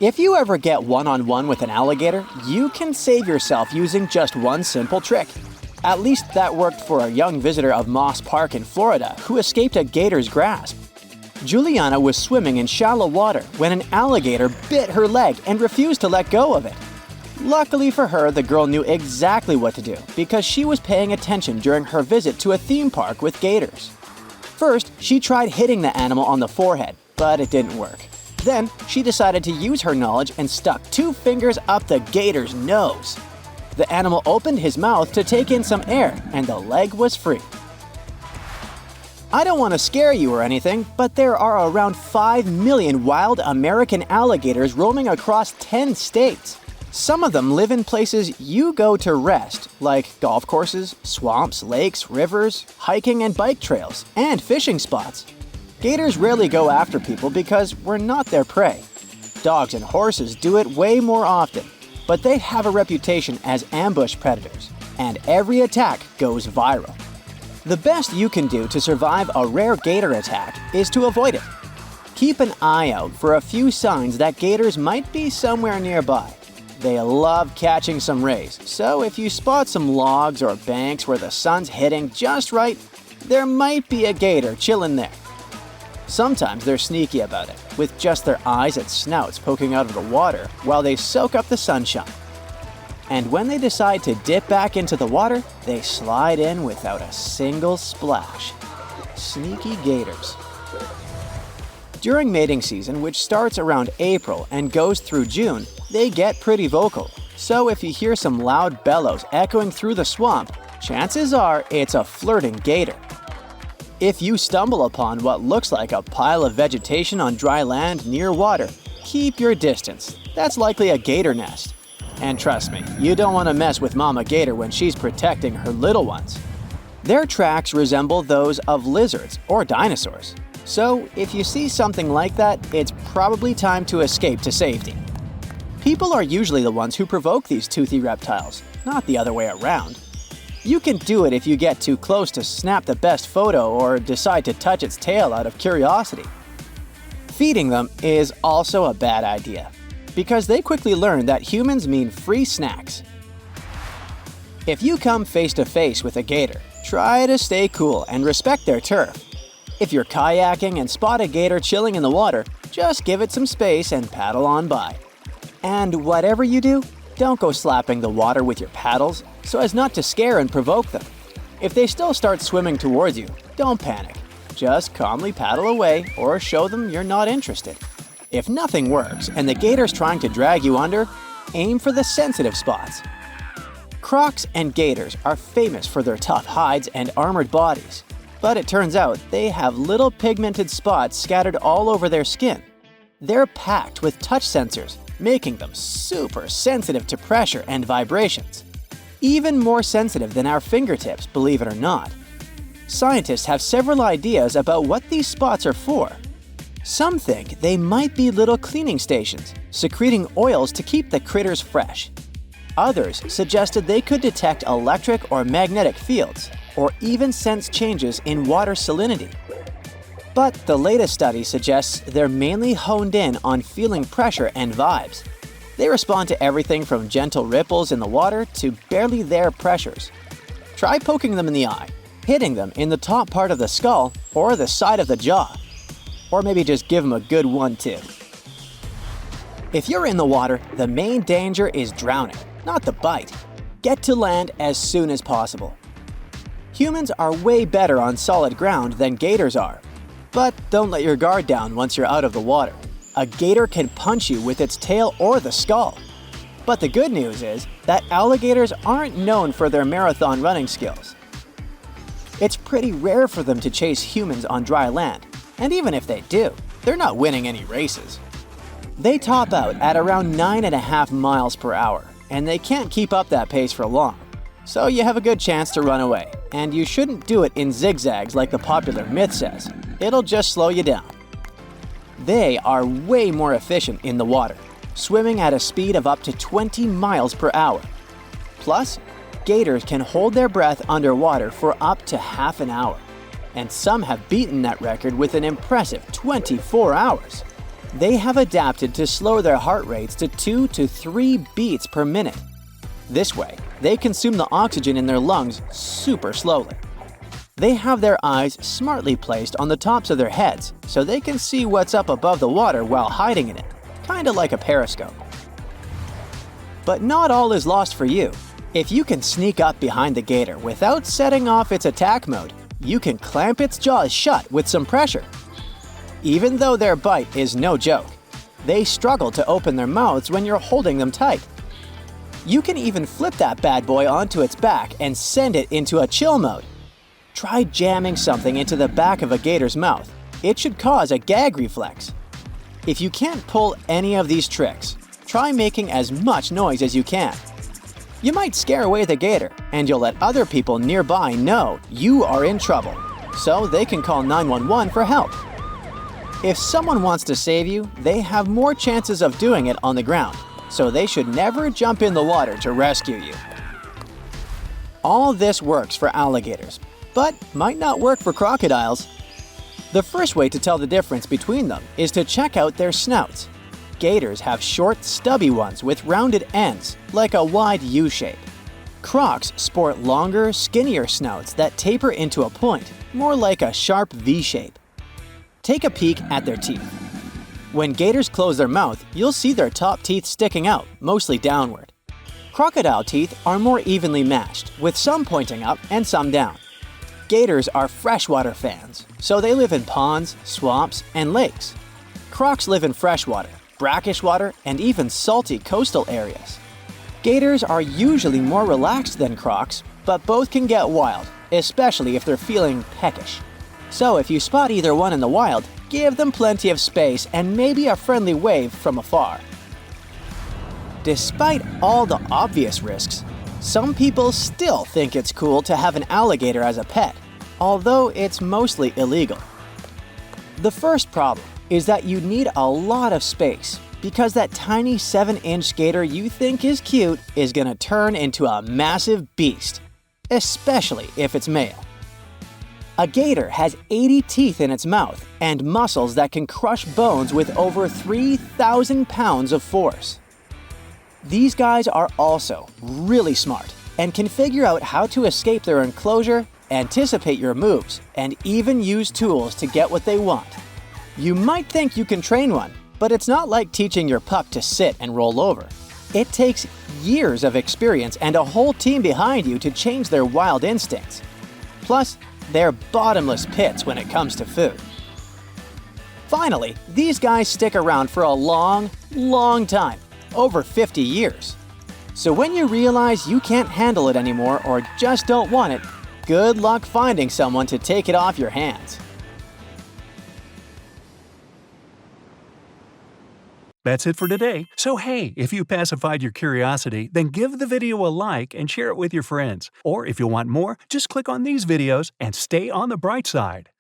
If you ever get one-on-one with an alligator, you can save yourself using just one simple trick. At least that worked for a young visitor of Moss Park in Florida who escaped a gator's grasp. Juliana was swimming in shallow water when an alligator bit her leg and refused to let go of it. Luckily for her, the girl knew exactly what to do because she was paying attention during her visit to a theme park with gators. First, she tried hitting the animal on the forehead, but it didn't work. Then, she decided to use her knowledge and stuck 2 fingers up the gator's nose. The animal opened his mouth to take in some air, and the leg was free. I don't want to scare you or anything, but there are around 5 million wild American alligators roaming across 10 states. Some of them live in places you go to rest, like golf courses, swamps, lakes, rivers, hiking and bike trails, and fishing spots. Gators rarely go after people because we're not their prey. Dogs and horses do it way more often, but they have a reputation as ambush predators, and every attack goes viral. The best you can do to survive a rare gator attack is to avoid it. Keep an eye out for a few signs that gators might be somewhere nearby. They love catching some rays, so if you spot some logs or banks where the sun's hitting just right, there might be a gator chilling there. Sometimes they're sneaky about it, with just their eyes and snouts poking out of the water while they soak up the sunshine. And when they decide to dip back into the water, they slide in without a single splash. Sneaky gators. During mating season, which starts around April and goes through June, they get pretty vocal. So if you hear some loud bellows echoing through the swamp, chances are it's a flirting gator. If you stumble upon what looks like a pile of vegetation on dry land near water, keep your distance. That's likely a gator nest. And trust me, you don't want to mess with Mama Gator when she's protecting her little ones. Their tracks resemble those of lizards or dinosaurs. So if you see something like that, it's probably time to escape to safety. People are usually the ones who provoke these toothy reptiles, not the other way around. You can do it if you get too close to snap the best photo or decide to touch its tail out of curiosity. Feeding them is also a bad idea, because they quickly learn that humans mean free snacks. If you come face to face with a gator, try to stay cool and respect their turf. If you're kayaking and spot a gator chilling in the water, just give it some space and paddle on by. And whatever you do, don't go slapping the water with your paddles so as not to scare and provoke them. If they still start swimming towards you, don't panic. Just calmly paddle away or show them you're not interested. If nothing works and the gator's trying to drag you under, aim for the sensitive spots. Crocs and gators are famous for their tough hides and armored bodies. But it turns out they have little pigmented spots scattered all over their skin. They're packed with touch sensors, making them super sensitive to pressure and vibrations. Even more sensitive than our fingertips, believe it or not. Scientists have several ideas about what these spots are for. Some think they might be little cleaning stations, secreting oils to keep the critters fresh. Others suggested they could detect electric or magnetic fields, or even sense changes in water salinity. But the latest study suggests they're mainly honed in on feeling pressure and vibes. They respond to everything from gentle ripples in the water to barely there pressures. Try poking them in the eye, hitting them in the top part of the skull or the side of the jaw. Or maybe just give them a good 1-2. If you're in the water, the main danger is drowning, not the bite. Get to land as soon as possible. Humans are way better on solid ground than gators are. But don't let your guard down once you're out of the water. A gator can punch you with its tail or the skull. But the good news is that alligators aren't known for their marathon running skills. It's pretty rare for them to chase humans on dry land, and even if they do, they're not winning any races. They top out at around 9.5 miles per hour, and they can't keep up that pace for long. So you have a good chance to run away, and you shouldn't do it in zigzags like the popular myth says. It'll just slow you down. They are way more efficient in the water, swimming at a speed of up to 20 miles per hour. Plus, gators can hold their breath underwater for up to half an hour, and some have beaten that record with an impressive 24 hours. They have adapted to slow their heart rates to 2 to 3 beats per minute. This way, they consume the oxygen in their lungs super slowly. They have their eyes smartly placed on the tops of their heads so they can see what's up above the water while hiding in it, kinda like a periscope. But not all is lost for you. If you can sneak up behind the gator without setting off its attack mode, you can clamp its jaws shut with some pressure. Even though their bite is no joke, they struggle to open their mouths when you're holding them tight. You can even flip that bad boy onto its back and send it into a chill mode. Try jamming something into the back of a gator's mouth. It should cause a gag reflex. If you can't pull any of these tricks, try making as much noise as you can. You might scare away the gator, and you'll let other people nearby know you are in trouble, so they can call 911 for help. If someone wants to save you, they have more chances of doing it on the ground, so they should never jump in the water to rescue you. All this works for alligators, but might not work for crocodiles. The first way to tell the difference between them is to check out their snouts. Gators have short, stubby ones with rounded ends, like a wide U shape. Crocs sport longer, skinnier snouts that taper into a point, more like a sharp V shape. Take a peek at their teeth. When gators close their mouth, you'll see their top teeth sticking out, mostly downward. Crocodile teeth are more evenly matched, with some pointing up and some down. Gators are freshwater fans, so they live in ponds, swamps, and lakes. Crocs live in freshwater, brackish water, and even salty coastal areas. Gators are usually more relaxed than crocs, but both can get wild, especially if they're feeling peckish. So if you spot either one in the wild, give them plenty of space and maybe a friendly wave from afar. Despite all the obvious risks, some people still think it's cool to have an alligator as a pet, although it's mostly illegal. The first problem is that you need a lot of space, because that tiny 7-inch gator you think is cute is gonna turn into a massive beast, especially if it's male. A gator has 80 teeth in its mouth and muscles that can crush bones with over 3,000 pounds of force. These guys are also really smart and can figure out how to escape their enclosure, anticipate your moves, and even use tools to get what they want. You might think you can train one, but it's not like teaching your pup to sit and roll over. It takes years of experience and a whole team behind you to change their wild instincts. Plus, they're bottomless pits when it comes to food. Finally, these guys stick around for a long, long time, over 50 years. So when you realize you can't handle it anymore or just don't want it, good luck finding someone to take it off your hands. That's it for today. So hey, if you pacified your curiosity, then give the video a like and share it with your friends. Or if you want more, just click on these videos and stay on the bright side.